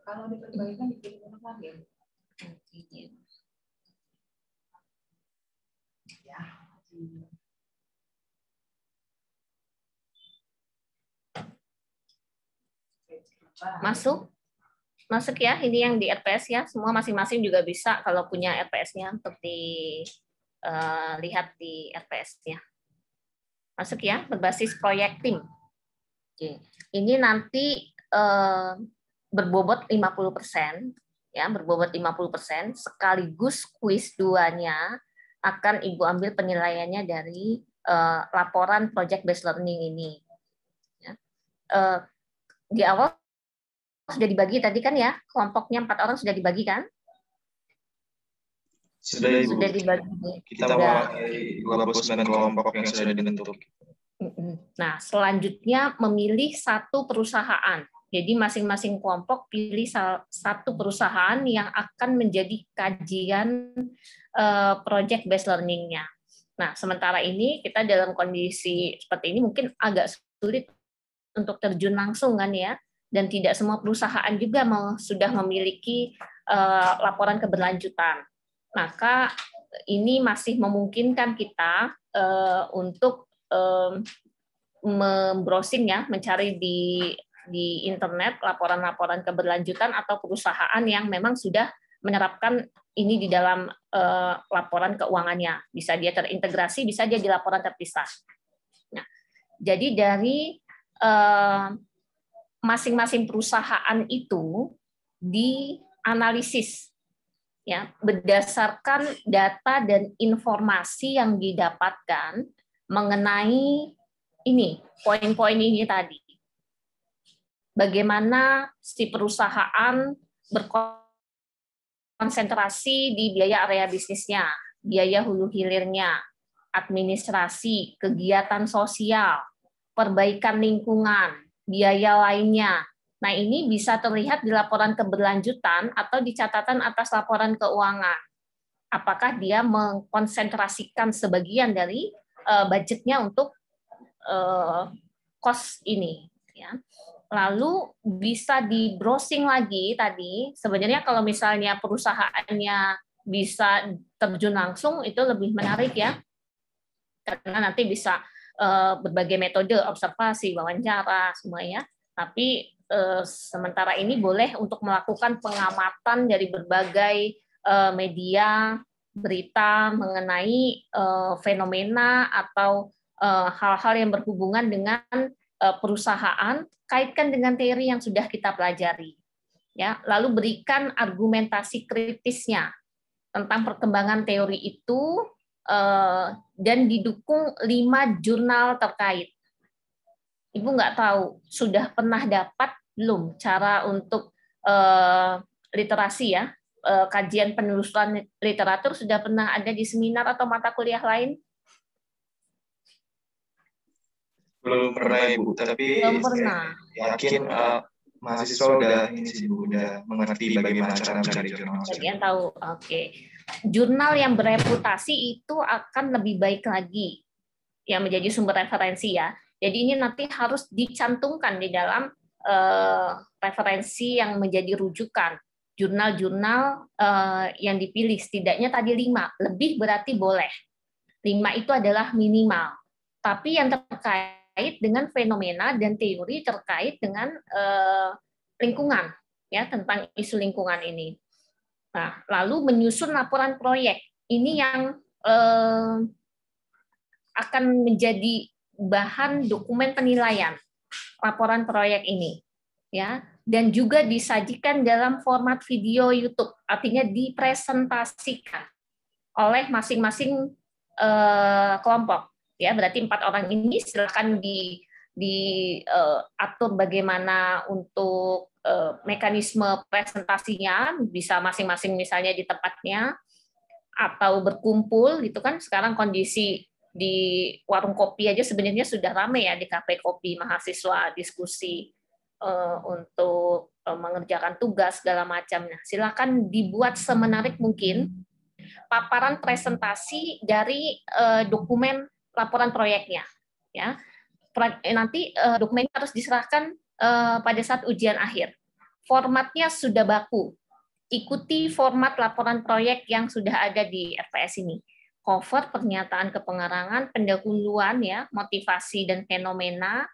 Kalau diperbaikan dikirim lagi. Ya. Masuk ya, ini yang di RPS ya, semua masing-masing juga bisa kalau punya RPS-nya untuk dilihat di RPS-nya. Masuk ya, berbasis proyek tim. Oke. Ini nanti berbobot 50%, ya, berbobot 50%, sekaligus kuis 2-nya akan Ibu ambil penilaiannya dari laporan project based learning ini. Ya. Di awal sudah dibagi tadi kan ya, kelompoknya 4 orang sudah dibagi kan? Sudah dibagi. Kita mulai 29 kelompok yang sudah dibentuk. Nah, selanjutnya memilih satu perusahaan. Jadi masing-masing kelompok pilih satu perusahaan yang akan menjadi kajian project based learning-nya. Nah, sementara ini kita dalam kondisi seperti ini mungkin agak sulit untuk terjun langsung kan ya. Dan tidak semua perusahaan juga sudah memiliki laporan keberlanjutan. Maka ini masih memungkinkan kita untuk membrowsing ya, mencari di internet laporan-laporan keberlanjutan atau perusahaan yang memang sudah menerapkan ini di dalam laporan keuangannya. Bisa dia terintegrasi, bisa dia di laporan terpisah. Nah, jadi dari masing-masing perusahaan itu dianalisis ya berdasarkan data dan informasi yang didapatkan mengenai ini poin-poin ini tadi. Bagaimana si perusahaan berkonsentrasi di biaya area bisnisnya, biaya hulu hilirnya, administrasi, kegiatan sosial, perbaikan lingkungan, biaya lainnya. Nah, ini bisa terlihat di laporan keberlanjutan atau di catatan atas laporan keuangan. Apakah dia mengkonsentrasikan sebagian dari budgetnya untuk cost ini. Ya. Lalu bisa di browsing lagi tadi. Sebenarnya kalau misalnya perusahaannya bisa terjun langsung, itu lebih menarik ya. Karena nanti bisa berbagai metode observasi, wawancara, semuanya. Tapi sementara ini boleh untuk melakukan pengamatan dari berbagai media berita mengenai fenomena atau hal-hal yang berhubungan dengan perusahaan, kaitkan dengan teori yang sudah kita pelajari. Ya, lalu berikan argumentasi kritisnya tentang perkembangan teori itu dan didukung 5 jurnal terkait. Ibu nggak tahu sudah pernah dapat belum cara untuk literasi ya, kajian penelusuran literatur sudah pernah ada di seminar atau mata kuliah lain? Belum pernah Ibu, tapi belum pernah. Yakin mahasiswa udah mengerti bagaimana cara mencari jurnal. Bagian tahu, oke. Jurnal yang bereputasi itu akan lebih baik lagi yang menjadi sumber referensi ya. Jadi ini nanti harus dicantumkan di dalam referensi yang menjadi rujukan. Jurnal-jurnal yang dipilih setidaknya tadi 5, lebih berarti boleh. 5 itu adalah minimal. Tapi yang terkait dengan fenomena dan teori terkait dengan lingkungan ya, tentang isu lingkungan ini. Nah, lalu menyusun laporan proyek. Ini yang akan menjadi bahan dokumen penilaian laporan proyek ini, ya. Dan juga disajikan dalam format video YouTube, artinya dipresentasikan oleh masing-masing kelompok. Ya, berarti 4 orang ini silakan diatur bagaimana untuk mekanisme presentasinya, bisa masing-masing misalnya di tempatnya atau berkumpul gitu kan. Sekarang kondisi di warung kopi aja sebenarnya sudah ramai ya, di kafe kopi mahasiswa diskusi untuk mengerjakan tugas segala macam. Nah, silakan dibuat semenarik mungkin paparan presentasi dari dokumen laporan proyeknya ya. Nanti dokumennya harus diserahkan pada saat ujian akhir. formatnya sudah baku. Ikuti format laporan proyek yang sudah ada di RPS ini. Cover, pernyataan kepengerangan, pendahuluan ya, motivasi dan fenomena,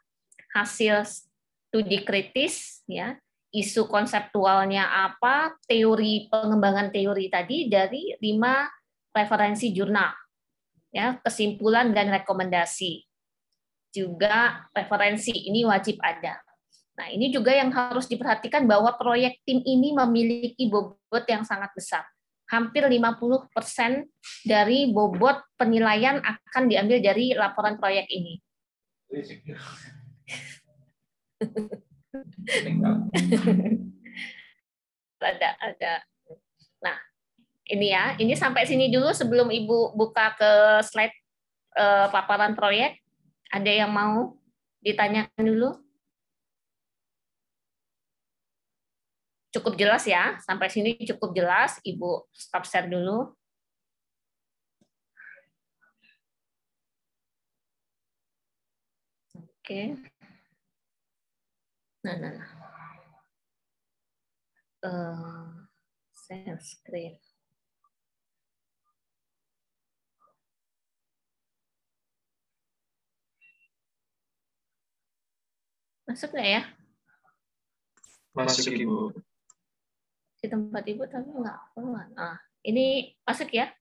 hasil studi kritis ya, isu konseptualnya apa, teori pengembangan teori tadi dari 5 referensi jurnal. Ya, kesimpulan dan rekomendasi. Juga referensi ini wajib ada. Nah, ini juga yang harus diperhatikan bahwa proyek tim ini memiliki bobot yang sangat besar. Hampir 50% dari bobot penilaian akan diambil dari laporan proyek ini. Ada. Nah, ini ya. Ini sampai sini dulu sebelum Ibu buka ke slide paparan proyek. Ada yang mau ditanyakan dulu? Cukup jelas ya, sampai sini cukup jelas. Ibu stop share dulu. Oke. Nah. Share screen. Masuk nggak ya? Masuk, Ibu. Di tempat Ibu tapi nggak keluar. Nah, ini masuk ya.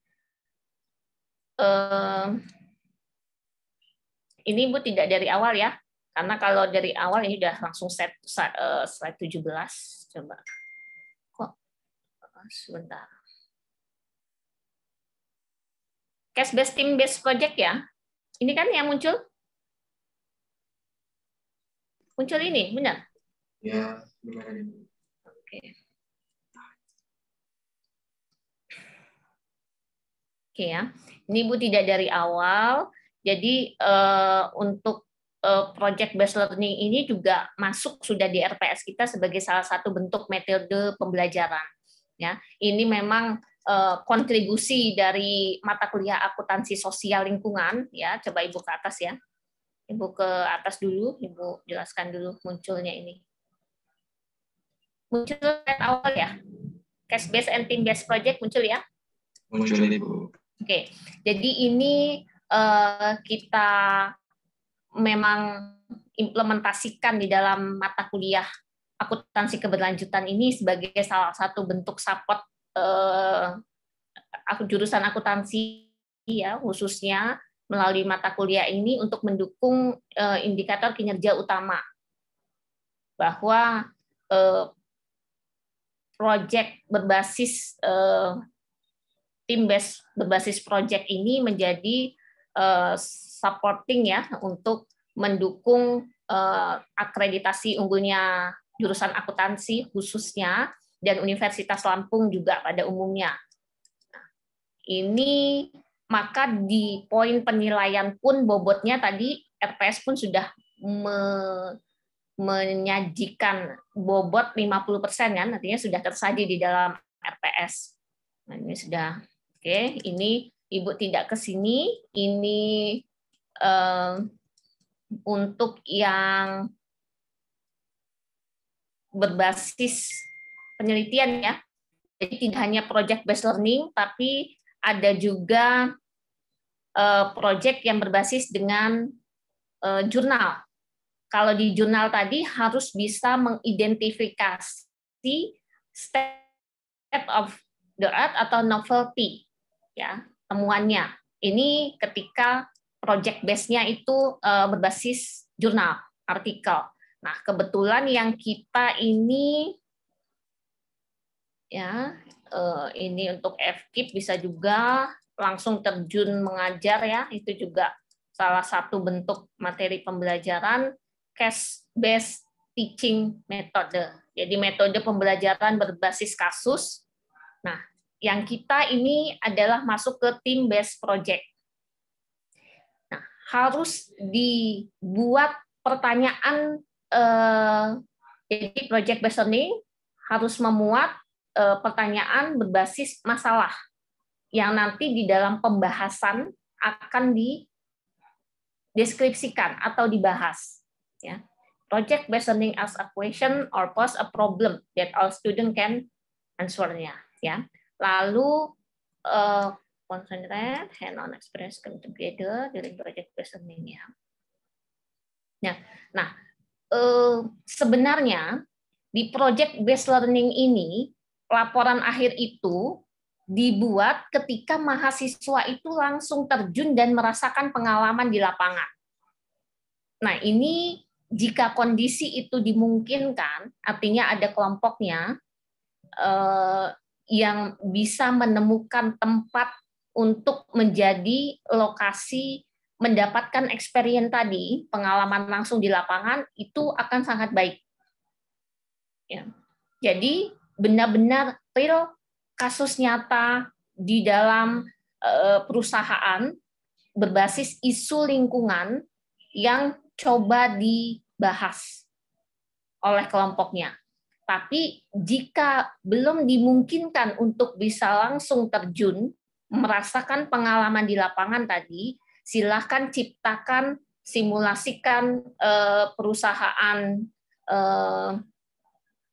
Ini Ibu tidak dari awal ya. Karena kalau dari awal ini udah langsung slide 17. Coba. Kok sebentar. Case based team based project ya. Ini kan yang muncul? Muncul ini, benar? Ya, benar. Oke. Oke ya, ini Ibu tidak dari awal. Jadi untuk project based learning ini juga masuk sudah di RPS kita sebagai salah satu bentuk metode pembelajaran. Ya, ini memang kontribusi dari mata kuliah akuntansi sosial lingkungan. Ya, coba Ibu ke atas ya. Ibu ke atas dulu, Ibu jelaskan dulu munculnya ini. Muncul dari awal ya, case based and team based project muncul ya. Muncul, Ibu. Oke, jadi ini kita memang implementasikan di dalam mata kuliah akuntansi keberlanjutan ini sebagai salah satu bentuk support jurusan akuntansi ya, khususnya melalui mata kuliah ini untuk mendukung indikator kinerja utama bahwa proyek berbasis tim berbasis project ini menjadi supporting ya untuk mendukung akreditasi unggulnya jurusan akuntansi khususnya dan Universitas Lampung juga pada umumnya. Ini maka di poin penilaian pun bobotnya tadi RPS pun sudah menyajikan bobot 50% kan, artinya sudah tersaji di dalam RPS. Nah, ini sudah oke. Ini Ibu tidak ke sini. Ini untuk yang berbasis penelitian ya. Jadi tidak hanya project based learning, tapi ada juga project yang berbasis dengan jurnal. Kalau di jurnal tadi harus bisa mengidentifikasi state of the art atau novelty ya temuannya. Ini ketika project base-nya itu berbasis jurnal, artikel. Nah, kebetulan yang kita ini ya ini untuk FKIP bisa juga langsung terjun mengajar ya, itu juga salah satu bentuk materi pembelajaran case based teaching metode. Jadi metode pembelajaran berbasis kasus. Nah, yang kita ini adalah masuk ke team based project. Nah, harus dibuat pertanyaan jadi project based learning harus memuat pertanyaan berbasis masalah yang nanti di dalam pembahasan akan dideskripsikan atau dibahas. Ya. project based learning as a question or pose a problem that all student can answer-nya, ya. Lalu concentrate hand-on experience come together during project based learning, ya. Nah, sebenarnya di project based learning ini laporan akhir itu dibuat ketika mahasiswa itu langsung terjun dan merasakan pengalaman di lapangan. Nah, ini jika kondisi itu dimungkinkan, artinya ada kelompoknya yang bisa menemukan tempat untuk menjadi lokasi mendapatkan experience tadi, pengalaman langsung di lapangan, itu akan sangat baik. Ya. Jadi benar-benar real kasus nyata di dalam perusahaan berbasis isu lingkungan yang coba dibahas oleh kelompoknya. Tapi jika belum dimungkinkan untuk bisa langsung terjun, merasakan pengalaman di lapangan tadi, silahkan ciptakan, simulasikan perusahaan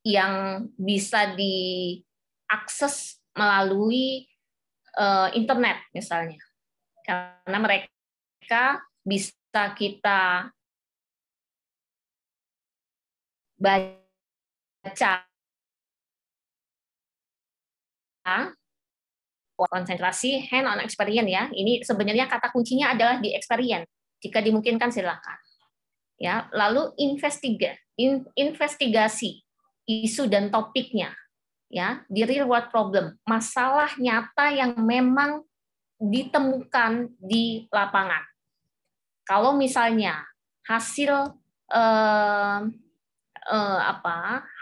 yang bisa diakses melalui internet misalnya. Karena mereka bisa kita baca konsentrasi hand-on experience, ya. Ini sebenarnya kata kuncinya adalah di experience. Jika dimungkinkan silakan. Ya, lalu investigasi isu dan topiknya, ya, di real world problem, masalah nyata yang memang ditemukan di lapangan. Kalau misalnya hasil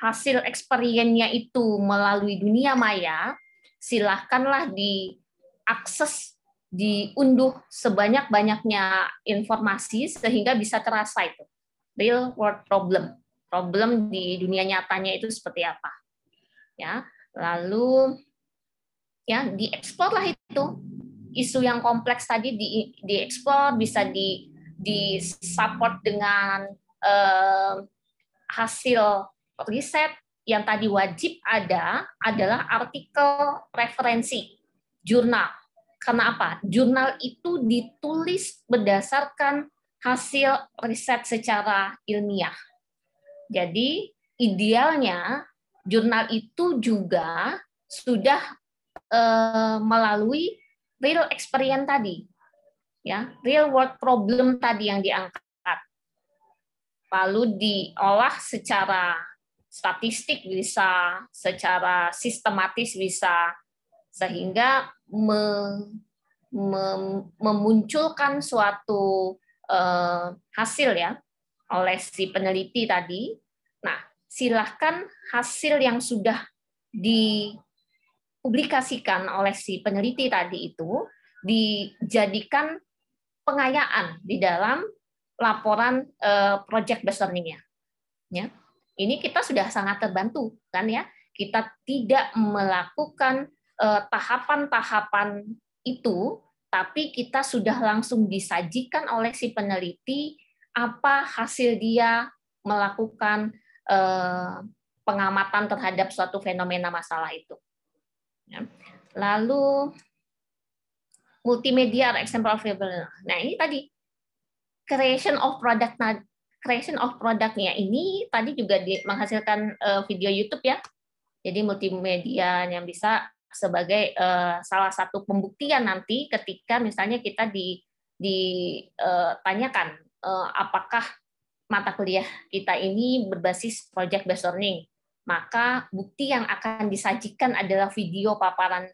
hasil experience-nya itu melalui dunia maya, silahkanlah diakses, diunduh sebanyak-banyaknya informasi sehingga bisa terasa itu real world problem di dunia nyatanya itu seperti apa, ya. Lalu ya dieksplor lah itu isu yang kompleks tadi, dieksplor, bisa di support dengan hasil riset. Yang tadi wajib ada adalah artikel referensi jurnal. Kenapa? Jurnal itu ditulis berdasarkan hasil riset secara ilmiah. Jadi idealnya jurnal itu juga sudah melalui real experience tadi, ya, real world problem tadi yang diangkat, lalu diolah secara statistik bisa, secara sistematis bisa, sehingga memunculkan suatu hasil, ya, oleh si peneliti tadi. Nah, silahkan hasil yang sudah dipublikasikan oleh si peneliti tadi itu dijadikan pengayaan di dalam laporan project based learning-nya. Ya. Ini kita sudah sangat terbantu, kan, ya. Kita tidak melakukan tahapan-tahapan itu, tapi kita sudah langsung disajikan oleh si peneliti apa hasil dia melakukan pengamatan terhadap suatu fenomena masalah itu. Ya. Lalu multimedia example of available. Nah, ini tadi creation of product-nya ini tadi juga menghasilkan video YouTube, ya. Jadi multimedia yang bisa sebagai salah satu pembuktian nanti ketika misalnya kita ditanyakan apakah mata kuliah kita ini berbasis project based learning, maka bukti yang akan disajikan adalah video paparan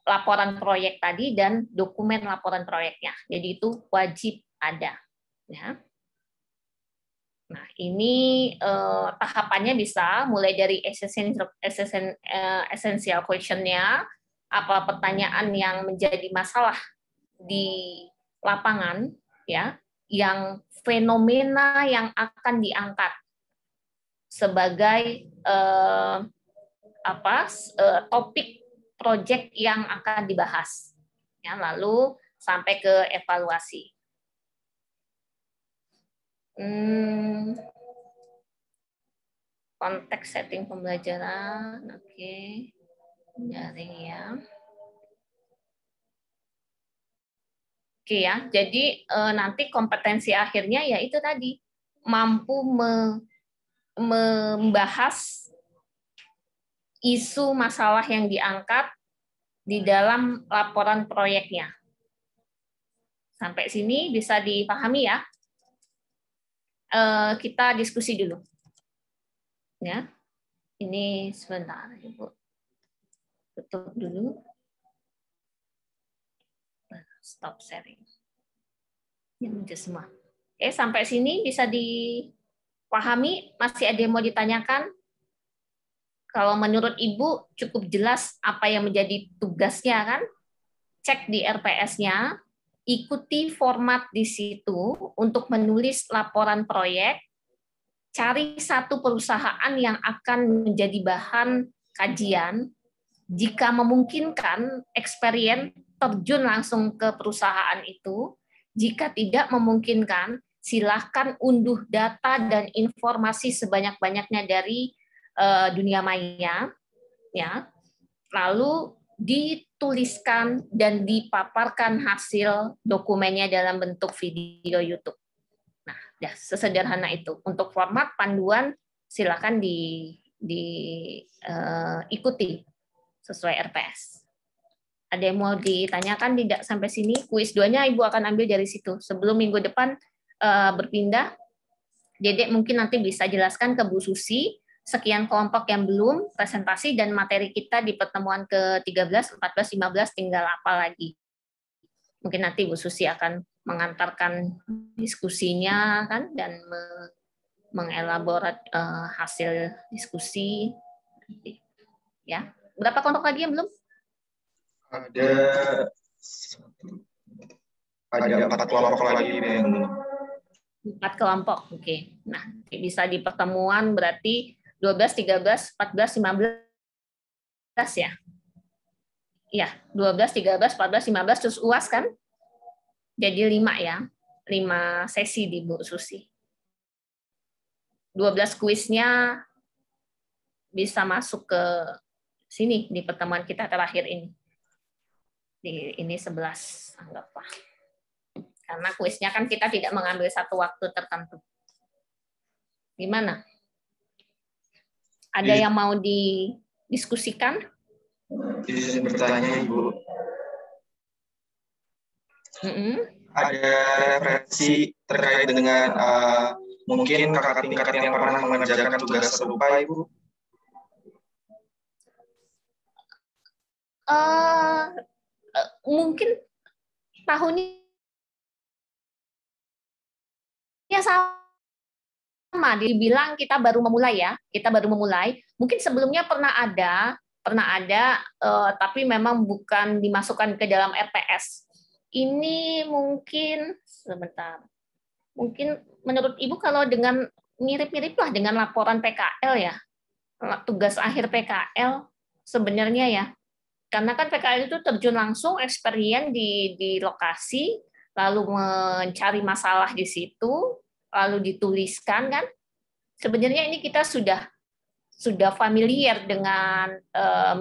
laporan proyek tadi dan dokumen laporan proyeknya. Jadi itu wajib ada, ya. Nah, ini tahapannya bisa mulai dari essential question-nya, apa pertanyaan yang menjadi masalah di lapangan, ya, yang fenomena yang akan diangkat sebagai topik proyek yang akan dibahas, ya, lalu sampai ke evaluasi. Konteks setting pembelajaran, oke. Jaring ya. Oke ya, jadi nanti kompetensi akhirnya ya itu tadi, mampu membahas isu masalah yang diangkat di dalam laporan proyeknya. Sampai sini bisa dipahami ya. Kita diskusi dulu. Ya, ini sebentar, Ibu. Tutup dulu. Stop sharing. Ini semua. Sampai sini bisa dipahami? Masih ada yang mau ditanyakan? Kalau menurut Ibu cukup jelas apa yang menjadi tugasnya kan? Cek di RPS-nya, ikuti format di situ untuk menulis laporan proyek, cari satu perusahaan yang akan menjadi bahan kajian, jika memungkinkan experience terjun langsung ke perusahaan itu, jika tidak memungkinkan silahkan unduh data dan informasi sebanyak-banyaknya dari dunia maya, ya. Lalu dituliskan dan dipaparkan hasil dokumennya dalam bentuk video YouTube. Nah, ya sesederhana itu. Untuk format panduan silakan diikuti sesuai RPS. Ada yang mau ditanyakan tidak sampai sini? Kuis 2-nya Ibu akan ambil dari situ. Sebelum minggu depan berpindah, Dedek mungkin nanti bisa jelaskan ke Bu Susi sekian kelompok yang belum presentasi dan materi kita di pertemuan ke-13, 14, 15 tinggal apa lagi. Mungkin nanti Bu Susi akan mengantarkan diskusinya kan dan mengelaborat hasil diskusi. Ya, berapa kelompok lagi yang belum? Ada 4 kelompok lagi yang belum. 4 kelompok, oke. Nah, bisa di pertemuan berarti 12, 13, 14, 15 ya. Iya, 12, 13, 14, 15 terus UAS kan? Jadi 5 ya. 5 sesi di Bu Susi. 12 kuisnya bisa masuk ke sini di pertemuan kita terakhir ini. Ini 11 anggaplah. Karena kuisnya kan kita tidak mengambil satu waktu tertentu. Gimana? Ada yang mau didiskusikan? Izin bertanya, Ibu. Ada referensi terkait dengan mungkin kakak tingkat yang pernah mengerjakan tugas serupa, Ibu? Mungkin tahunnya sama, dibilang kita baru memulai ya, Mungkin sebelumnya pernah ada, tapi memang bukan dimasukkan ke dalam RPS. Ini mungkin sebentar. Mungkin menurut Ibu kalau dengan mirip-mirip lah dengan laporan PKL ya, tugas akhir PKL sebenarnya ya. Karena kan PKL itu terjun langsung experience di lokasi, lalu mencari masalah di situ, lalu dituliskan kan. Sebenarnya ini kita sudah familiar dengan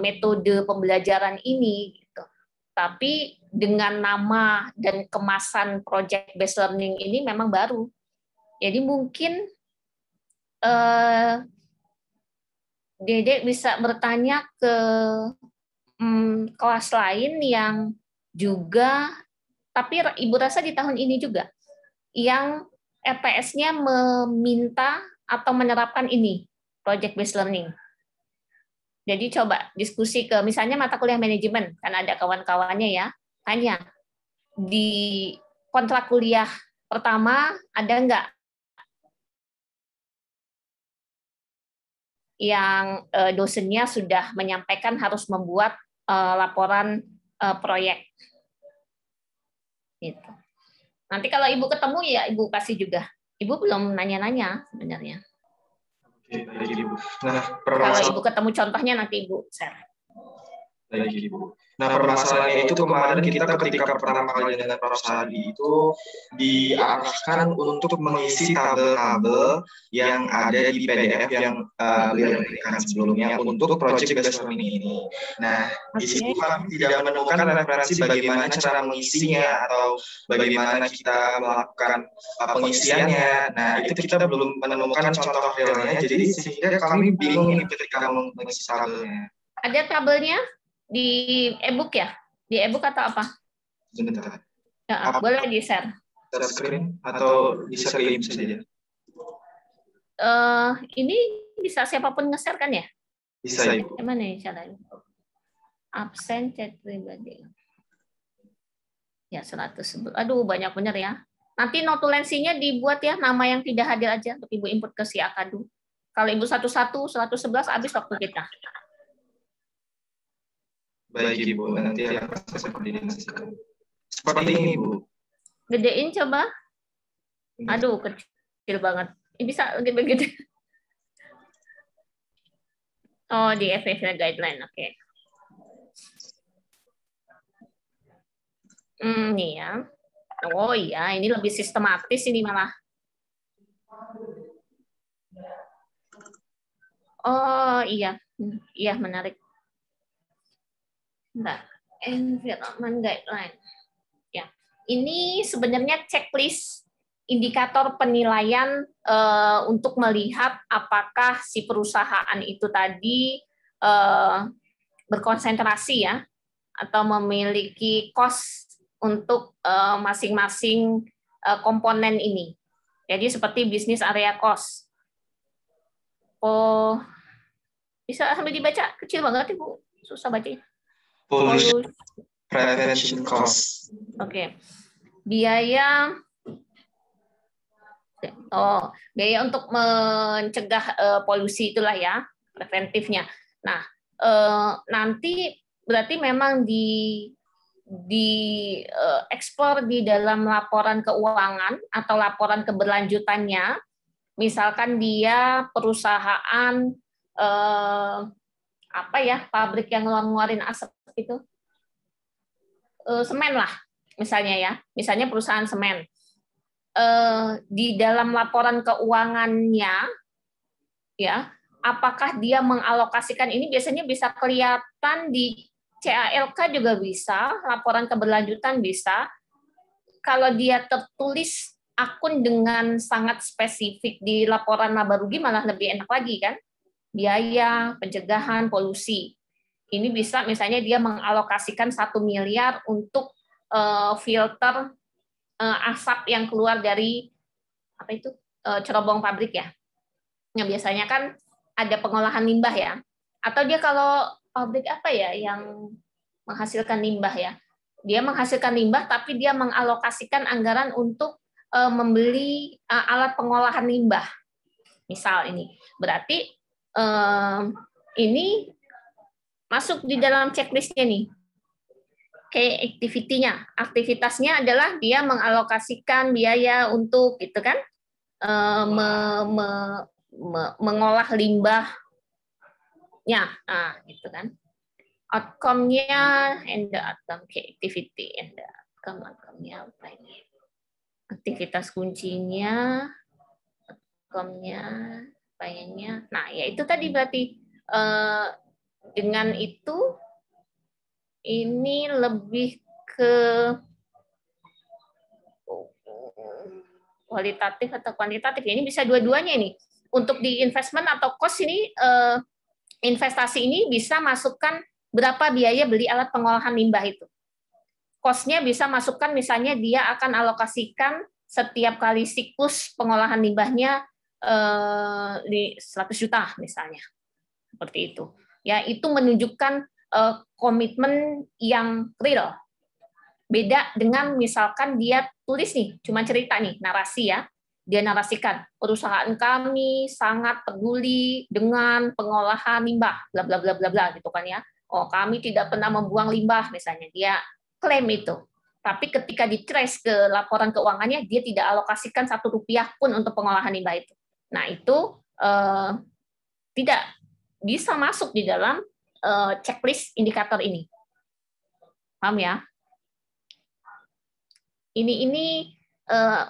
metode pembelajaran ini gitu. Tapi dengan nama dan kemasan project based learning ini memang baru. Jadi mungkin Dedek bisa bertanya ke kelas lain yang juga, tapi Ibu rasa di tahun ini juga, yang RPS-nya meminta atau menerapkan ini, project based learning. Jadi coba diskusi ke misalnya mata kuliah manajemen, kan ada kawan-kawannya ya, tanya di kontrak kuliah pertama ada nggak yang dosennya sudah menyampaikan harus membuat laporan proyek. Gitu. Nanti kalau Ibu ketemu ya Ibu kasih juga. Ibu belum nanya-nanya sebenarnya. Oke, baik, Ibu. Nah, kalau Ibu ketemu contohnya nanti Ibu share. Baik, Ibu. Nah, permasalahannya itu kemarin kita ketika pertama kali dengan Prof. Sadi itu diarahkan untuk mengisi tabel-tabel yang ada di PDF yang beliau berikan sebelumnya untuk project based learning ini. Nah, di situ kami tidak menemukan referensi bagaimana cara mengisinya atau bagaimana kita melakukan pengisiannya. Nah, itu kita belum menemukan contoh realnya, jadi sehingga kami bingung nih ketika mengisi tabelnya. Ada tabelnya di e-book ya? Di e-book atau apa? Sebentar. Ya, boleh di-share. Share screen atau di-share link saja? Ini bisa siapapun nge-share kan ya? Bisa, Ibu. Gimana nih caranya? Absen chat pribadi. Ya, 111. Aduh, banyak bener ya. Nanti notulensinya dibuat ya, nama yang tidak hadir aja untuk Ibu input ke si Akadu. Kalau Ibu 111 habis waktu kita. Baik, Ibu. Nanti akan saya koordinasikan. Seperti ini, Ibu. Gedein coba. Aduh, kecil banget. Ini bisa lebih begitu. Oh, di FFA guideline. Oke. Nih ya. Oh iya, ini lebih sistematis ini malah. Oh iya. Iya, menarik. Nah, environment guideline. Ya, ini sebenarnya checklist indikator penilaian untuk melihat apakah si perusahaan itu tadi berkonsentrasi ya atau memiliki cost untuk masing-masing komponen ini. Jadi seperti bisnis area cost. Oh, bisa sambil dibaca, kecil banget Ibu, susah bacanya. Pollution prevention cost. Oke. Biaya untuk mencegah polusi itulah ya, preventifnya. Nah, nanti berarti memang ekspor di dalam laporan keuangan atau laporan keberlanjutannya, misalkan dia perusahaan pabrik yang ngeluarin asap itu, semen lah misalnya ya, misalnya perusahaan semen, di dalam laporan keuangannya ya, apakah dia mengalokasikan ini, biasanya bisa kelihatan di CALK juga bisa, laporan keberlanjutan bisa. Kalau dia tertulis akun dengan sangat spesifik di laporan laba rugi malah lebih enak lagi kan, biaya pencegahan polusi. Ini bisa misalnya dia mengalokasikan 1 miliar untuk filter asap yang keluar dari cerobong pabrik ya. Yang biasanya kan ada pengolahan limbah ya. Atau dia kalau pabrik apa ya yang menghasilkan limbah ya. Dia menghasilkan limbah tapi dia mengalokasikan anggaran untuk membeli alat pengolahan limbah. Misal ini. Berarti ini masuk di dalam checklist-nya nih. Kayak activity-nya. Aktivitasnya adalah dia mengalokasikan biaya untuk gitu kan, mengolah limbahnya. Nah, gitu kan. Outcome-nya and the outcome activity and the outcome-nya apa ini? Aktivitas kuncinya, outcome-nya, apa-nya. Nah, ya itu tadi berarti dengan itu ini lebih ke kualitatif atau kuantitatif. Ini bisa dua-duanya ini. Untuk di investment atau cost ini, investasi ini bisa masukkan berapa biaya beli alat pengolahan limbah itu. Cost-nya bisa masukkan misalnya dia akan alokasikan setiap kali siklus pengolahan limbahnya di 100 juta misalnya. Seperti itu. Ya, itu menunjukkan komitmen yang real. Beda dengan misalkan dia tulis nih, cuma cerita nih, narasi ya. Dia narasikan, perusahaan kami sangat peduli dengan pengolahan limbah, bla bla bla bla bla gitu kan ya. Oh, kami tidak pernah membuang limbah misalnya. Dia klaim itu. Tapi ketika di-trace ke laporan keuangannya, dia tidak alokasikan 1 rupiah pun untuk pengolahan limbah itu. Nah, itu tidak bisa masuk di dalam checklist indikator ini. Paham ya? Ini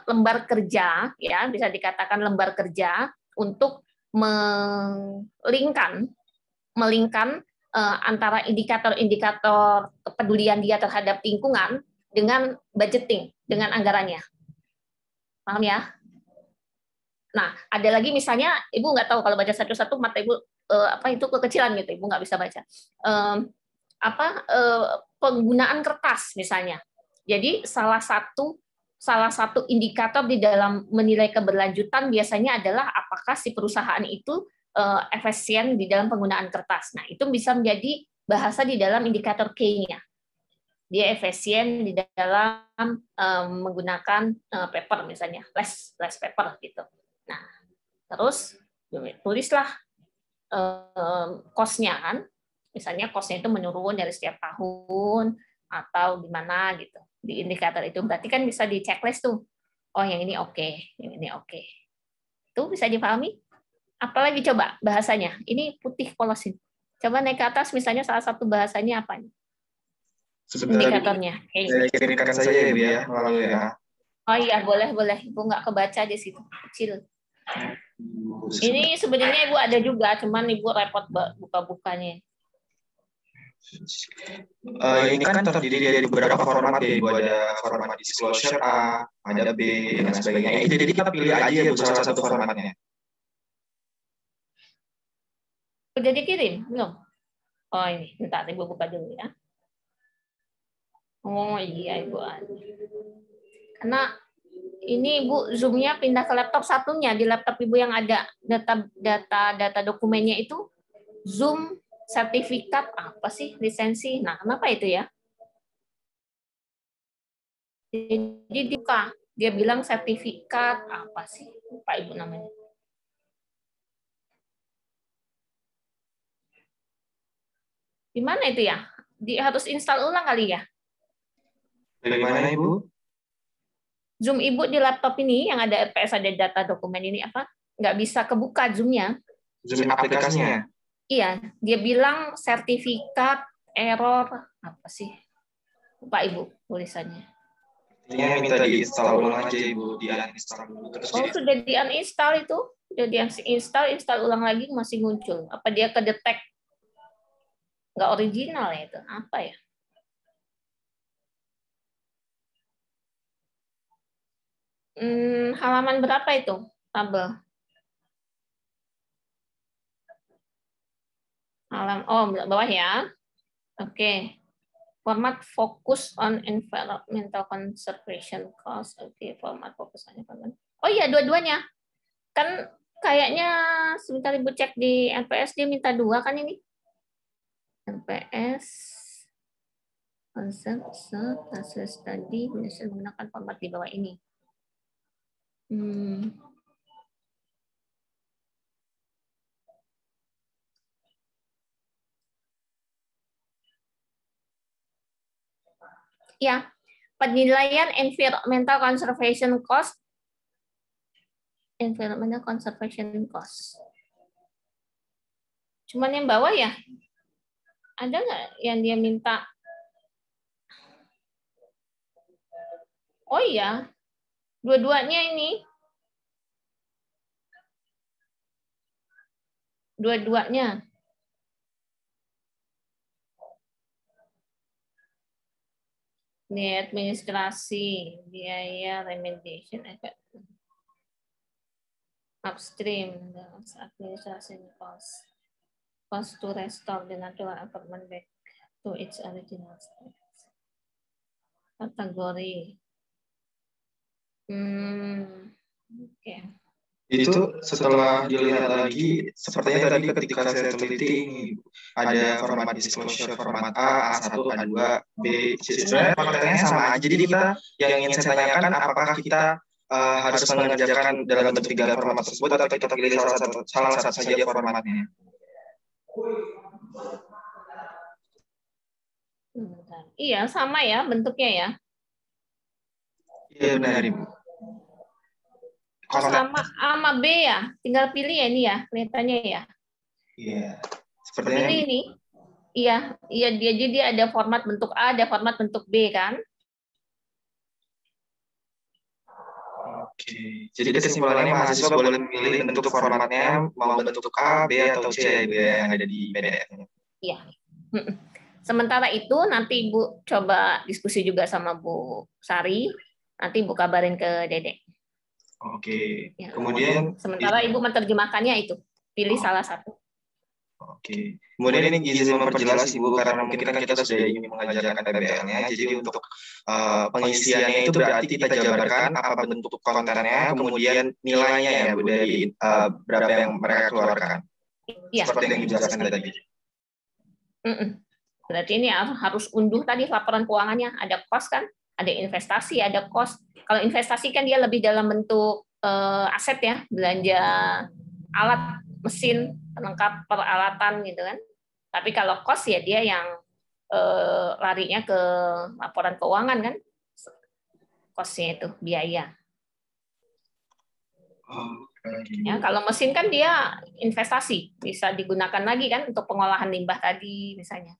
lembar kerja, ya, bisa dikatakan lembar kerja untuk melingkan antara indikator-indikator kepedulian dia terhadap lingkungan dengan budgeting, dengan anggarannya. Paham ya? Nah, ada lagi misalnya, Ibu nggak tahu kalau baca satu-satu mata Ibu itu kekecilan gitu, Ibu nggak bisa baca. Penggunaan kertas misalnya. Jadi salah satu indikator di dalam menilai keberlanjutan biasanya adalah apakah si perusahaan itu efisien di dalam penggunaan kertas. Nah, itu bisa menjadi bahasa di dalam indikator K-nya. Dia efisien di dalam menggunakan paper misalnya, less paper gitu. Nah, terus tulislah cost-nya kan. Misalnya cost-nya itu menurun dari setiap tahun atau gimana gitu. Di indikator itu berarti kan bisa di checklist tuh. Oh, yang ini oke, yang ini oke. Itu bisa dipahami? Apalagi coba bahasanya. Ini putih polosin. Coba naik ke atas misalnya salah satu bahasanya apa nih? Indikatornya. Saya kirimkan saja ya, Bu ya, melalui ya. Oh iya, boleh. Ibu nggak kebaca di situ, kecil. Ini sebenarnya Ibu ada juga, cuman Ibu repot buka-bukanya. Ini kan terdiri dari beberapa format ya, Ibu. Ada format disclosure A, ada B, dan sebagainya. Jadi kita pilih aja ya, Bu, salah satu formatnya. Udah dikirim? Belum? Oh ini, bentar Ibu buka dulu ya. Oh iya Ibu. Karena ini Ibu Zoom-nya pindah ke laptop satunya. Di laptop Ibu yang ada data dokumennya itu Zoom sertifikat apa sih, lisensi. Nah, kenapa itu ya? Jadi dia bilang sertifikat apa sih? Lupa Ibu namanya. Di mana itu ya? Harus install ulang kali ya? Bagaimana Ibu? Zoom Ibu di laptop ini yang ada RPS, ada data dokumen ini apa? Nggak bisa kebuka Zoom-nya. Zoom aplikasinya? Iya, dia bilang sertifikat error apa sih? Lupa Ibu tulisannya. Ini minta diinstal ulang aja Ibu, di-uninstall dulu terus. Oh, sudah di-uninstall itu? Sudah install ulang lagi masih muncul. Apa dia kedetek nggak original ya itu? Apa ya? Halaman berapa itu? Tabel. Bawah ya. Oke. Format focus on environmental conservation cost. Oke, format fokus on environment. Oh iya, dua-duanya. Kan kayaknya sebentar Ibu cek di NPS dia minta 2 kan ini? NPS konsep hasil tadi bisa menggunakan format di bawah ini. Ya, penilaian environmental conservation cost. Environmental conservation cost. Cuman yang bawah ya? Ada nggak yang dia minta? Oh iya, dua-duanya ini. Dua-duanya. Ini administrasi, biaya remediation, upstream, administration cost to restore the natural environment back to its original state. Kategori. Oke. Itu setelah dilihat lagi, sepertinya tadi ketika saya teliti ini ada format disclosure, format A, A1, A2, B. Sebenarnya kontennya sama aja. Jadi kita yang ingin saya tanyakan apakah kita harus mengerjakan dalam bentuk 3 format tersebut atau kita pilih salah satu saja formatnya. Iya, sama ya bentuknya ya. Iya benar Ibu. Sama A sama B ya, tinggal pilih ya ini ya, kelihatannya ya. Iya. Sepertinya pilih ini. Iya, iya jadi dia ada format bentuk A, ada format bentuk B kan? Oke. Jadi kesimpulannya mahasiswa boleh memilih bentuk formatnya mau bentuk A, B atau C ya Ibu ya, yang ada di PDF-nya. Iya. Sementara itu nanti Ibu coba diskusi juga sama Bu Sari, nanti Ibu kabarin ke Dedek. Oke. Ya. Kemudian Sementara Ibu menerjemahkannya itu, pilih salah satu. Oke. Kemudian ini izin memperjelas Ibu karena mungkin kan kita sudah ingin mengajarkan PBL-nya. Jadi untuk pengisiannya itu berarti kita jabarkan apa bentuk kontennya, kemudian nilainya ya Bu dari berapa yang mereka keluarkan. Ya. Seperti yang dijelaskan tadi. Berarti ini harus unduh tadi laporan keuangannya, ada cost kan, ada investasi, ada cost. Kalau investasi kan dia lebih dalam bentuk aset ya, belanja alat, mesin, pelengkap peralatan gitu kan. Tapi kalau cost ya dia yang larinya ke laporan keuangan kan, costnya itu biaya. Ya, kalau mesin kan dia investasi, bisa digunakan lagi kan untuk pengolahan limbah tadi misalnya.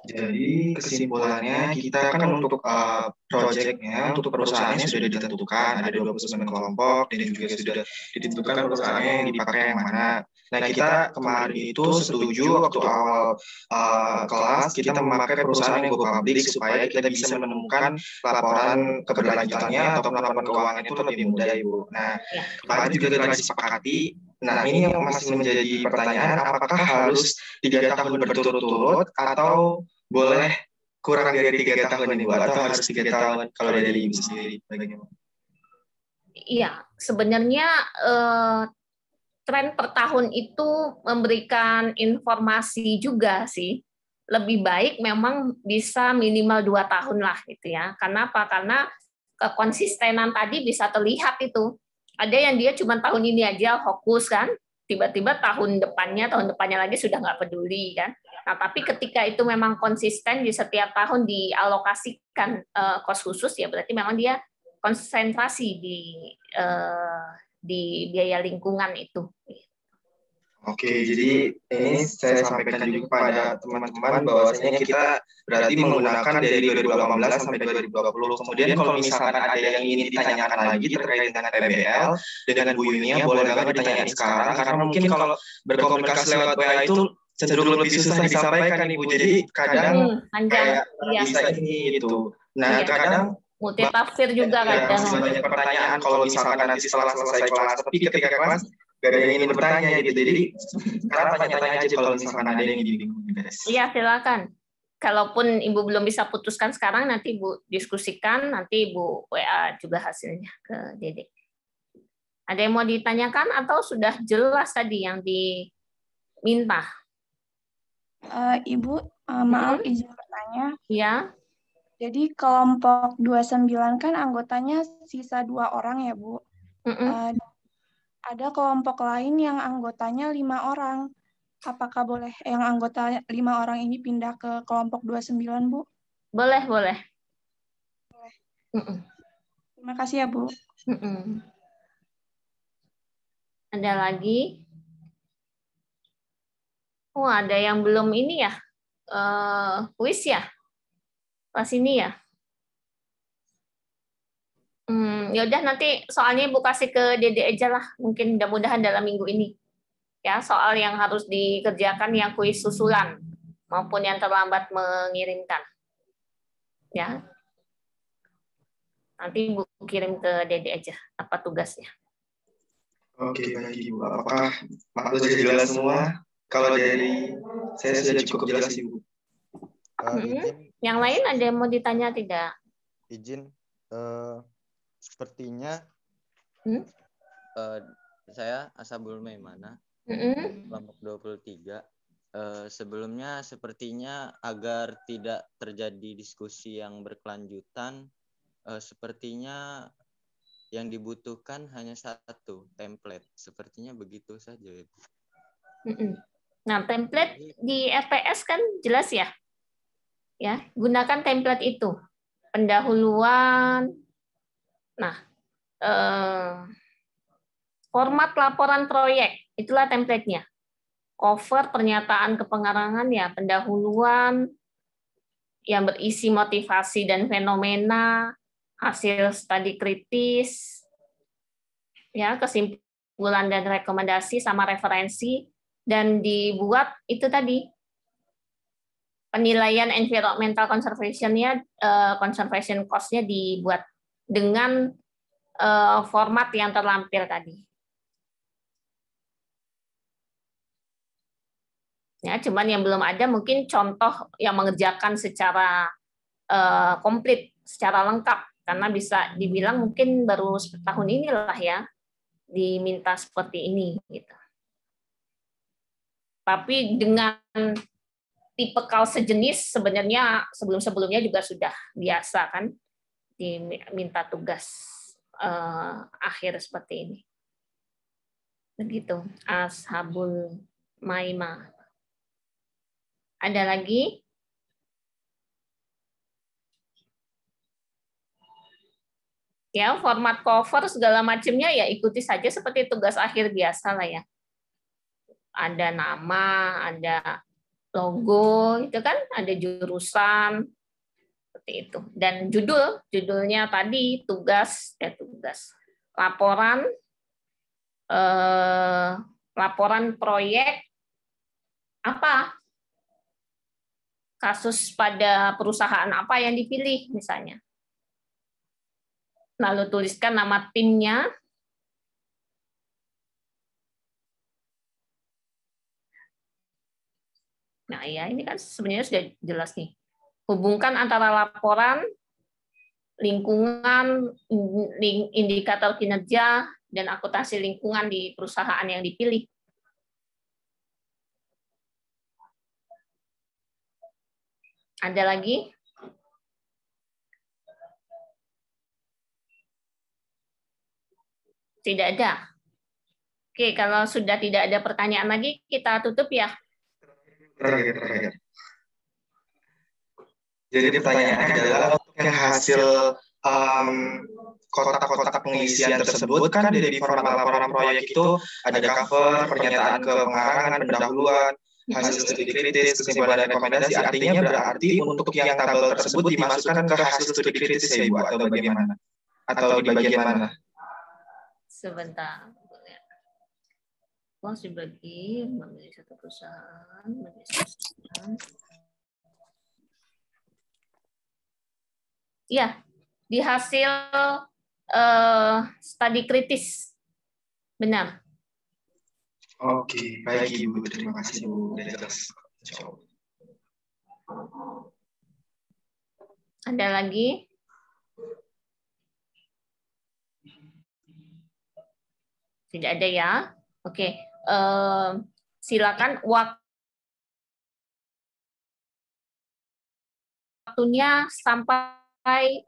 Jadi kesimpulannya kita kan untuk proyeknya, untuk perusahaannya sudah ditentukan, ada 29 kelompok, dan juga sudah ditentukan perusahaannya yang dipakai yang mana. Nah kita kemarin itu setuju waktu awal kelas, kita memakai perusahaan yang go public supaya kita bisa menemukan laporan keberlanjutannya atau laporan keuangan itu lebih mudah Ibu. Nah kemarin juga telah disepakati. Nah ini yang masih menjadi pertanyaan, apakah harus 3 tahun berturut-turut atau boleh kurang dari 3 tahun Ibu atau harus 3 tahun kalau dari Ibu sendiri bagaimana? Iya, sebenarnya tren per tahun itu memberikan informasi juga sih. Lebih baik memang bisa minimal 2 tahun lah gitu ya. Kenapa? Karena kekonsistenan tadi bisa terlihat itu. Ada yang dia cuma tahun ini aja fokus kan, tiba-tiba tahun depannya lagi sudah nggak peduli kan. Nah, tapi ketika itu memang konsisten di setiap tahun dialokasikan kos khusus ya berarti memang dia konsentrasi di biaya lingkungan itu. Oke, jadi ini saya sampaikan juga kepada teman-teman bahwasanya kita berarti menggunakan dari 2018 sampai 2020. Kemudian kalau misalkan ada yang ingin ditanyakan lagi terkait dengan PBL, dengan Bu Yunia boleh banget ditanyain sekarang, karena mungkin kalau berkomunikasi lewat WA itu cenderung lebih susah disampaikan Ibu. Jadi kadang kayak bisa ini itu. Nah kadang multitafsir juga kadang. Banyak pertanyaan kalau misalkan nanti setelah selesai kelas, tapi ketika kelas gak ada yang ingin bertanya gitu. Jadi sekarang tanya-tanya aja kalau misalkan ada yang bingung. Iya, silakan. Kalaupun Ibu belum bisa putuskan sekarang, nanti Ibu diskusikan, nanti Ibu WA juga hasilnya ke Dede. Ada yang mau ditanyakan atau sudah jelas tadi yang diminta? Ibu, maaf izin bertanya. Ya. Jadi kelompok 29 kan anggotanya sisa 2 orang ya, Bu? Ada kelompok lain yang anggotanya 5 orang. Apakah boleh yang anggota 5 orang ini pindah ke kelompok 29, Bu? Boleh. Terima kasih ya, Bu. Ada lagi? Oh, ada yang belum ini ya? Kuis ya? Pas ini ya? Ya udah nanti soalnya Ibu kasih ke Dede aja lah, mungkin mudah-mudahan dalam minggu ini. Ya, soal yang harus dikerjakan yang kuis susulan maupun yang terlambat mengirimkan. Ya. Nanti Ibu kirim ke Dede aja apa tugasnya. Oke, baik Ibu. Apakah sudah jelas semua? Kalau dari saya sudah cukup jelas Ibu. Yang lain ada yang mau ditanya tidak? Izin, sepertinya saya Asabul Maimana, kelompok 23. Sebelumnya sepertinya agar tidak terjadi diskusi yang berkelanjutan, sepertinya yang dibutuhkan hanya satu template. Sepertinya begitu saja. Nah, template di FPS kan jelas ya. Ya, gunakan template itu. Pendahuluan. Nah, format laporan proyek itulah template-nya. cover pernyataan kepengerangan ya, pendahuluan yang berisi motivasi dan fenomena, hasil studi kritis, ya, kesimpulan dan rekomendasi sama referensi, dan dibuat itu tadi penilaian environmental conservation-nya, conservation cost-nya dibuat dengan format yang terlampir tadi. Ya, cuman yang belum ada mungkin contoh yang mengerjakan secara komplit, secara lengkap, karena bisa dibilang mungkin baru tahun inilah ya diminta seperti ini gitu. Tapi dengan tipikal sejenis sebenarnya sebelum-sebelumnya juga sudah biasa kan diminta tugas akhir seperti ini. Begitu, Ashabul Maimah. Ada lagi? Ya, format cover segala macamnya ya ikuti saja seperti tugas akhir biasa lah ya. Ada nama, ada logo, itu kan, ada jurusan, seperti itu. Dan judulnya tadi laporan proyek apa? Kasus pada perusahaan apa yang dipilih misalnya. Lalu tuliskan nama timnya. Nah ya, ini kan sebenarnya sudah jelas nih. Hubungkan antara laporan, lingkungan, indikator kinerja, dan akuntansi lingkungan di perusahaan yang dipilih. Ada lagi? Tidak ada. Oke, kalau sudah tidak ada pertanyaan lagi, kita tutup ya. Terakhir. Jadi pertanyaannya adalah untuk yang hasil kotak-kotak pengisian tersebut kan dari format laporan proyek itu ada cover, pernyataan kepengerangan, pendahuluan, hasil studi kritis, kesimpulan dan rekomendasi. Artinya berarti untuk yang tabel tersebut dimasukkan ke hasil studi kritis ya Ibu, atau bagaimana? Atau di bagian mana? Sebentar. Uang dibagi menjadi satu perusahaan, ya, di hasil studi kritis. Benar. Oke, baik Ibu. Terima kasih Bu. Jelas. Ada lagi? Tidak ada ya. Oke. Silakan waktunya sampai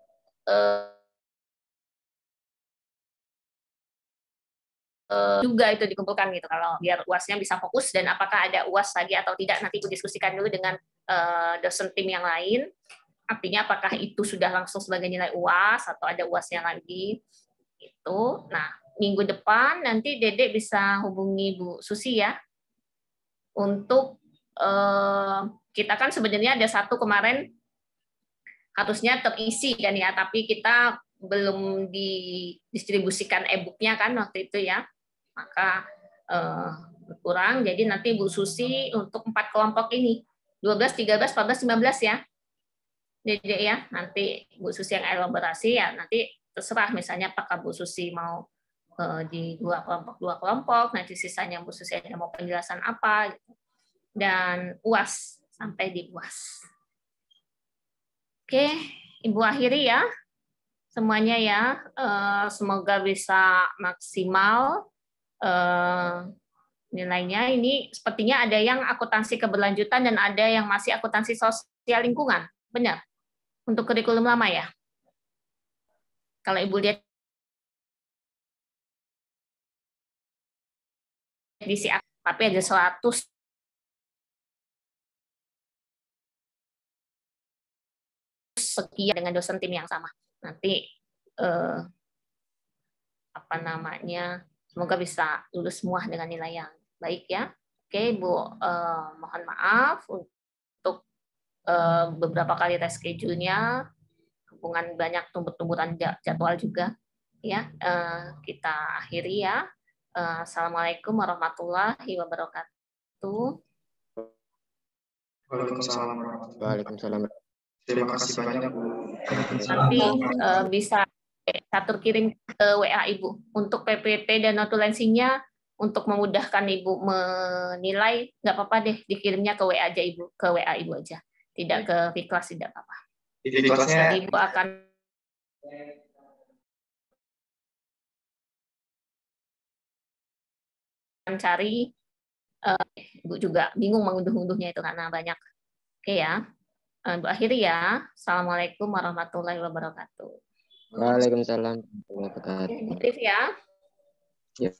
juga itu dikumpulkan gitu, kalau biar UAS-nya bisa fokus, dan apakah ada UAS lagi atau tidak nanti aku diskusikan dulu dengan dosen tim yang lain. Artinya apakah itu sudah langsung sebagai nilai UAS atau ada UAS-nya lagi itu. Nah, minggu depan nanti Dedek bisa hubungi Bu Susi ya, untuk kita kan sebenarnya ada satu kemarin harusnya terisi kan ya, tapi kita belum didistribusikan e-booknya kan waktu itu ya, maka berkurang. Jadi nanti Bu Susi untuk 4 kelompok ini 12, 13, 14, 15 ya Dedek ya, nanti Bu Susi yang elaborasi ya, nanti terserah misalnya apakah Bu Susi mau di 2 kelompok, nanti sisanya Bu Susi ada mau penjelasan apa gitu. Dan UAS sampai di UAS. Oke, Ibu akhiri ya semuanya ya. Semoga bisa maksimal nilainya. Ini sepertinya ada yang akuntansi keberlanjutan dan ada yang masih akuntansi sosial lingkungan. Benar? Untuk kurikulum lama ya? Kalau Ibu lihat di CA, tapi ada 100 sekian dengan dosen tim yang sama. Nanti semoga bisa lulus semua dengan nilai yang baik ya. Oke, Bu, mohon maaf untuk beberapa kali reschedule-nya, hubungan banyak tumbutan jadwal juga. Ya, kita akhiri ya. Assalamualaikum warahmatullahi wabarakatuh. Waalaikumsalam. Terima kasih banyak, Bu. Nanti bisa catur kirim ke WA Ibu. Untuk PPT dan notulensinya, untuk memudahkan Ibu menilai, nggak apa-apa deh, dikirimnya ke WA aja Ibu, ke WA Ibu aja. Tidak ke Fiklas, tidak apa-apa. Di kelasnya Ibu akan cari, Ibu juga bingung mengunduh-unduhnya itu karena banyak. Oke ya. Ibu akhiri ya. Assalamualaikum warahmatullahi wabarakatuh. Waalaikumsalam warahmatullahi wabarakatuh. Aktif ya. Ya.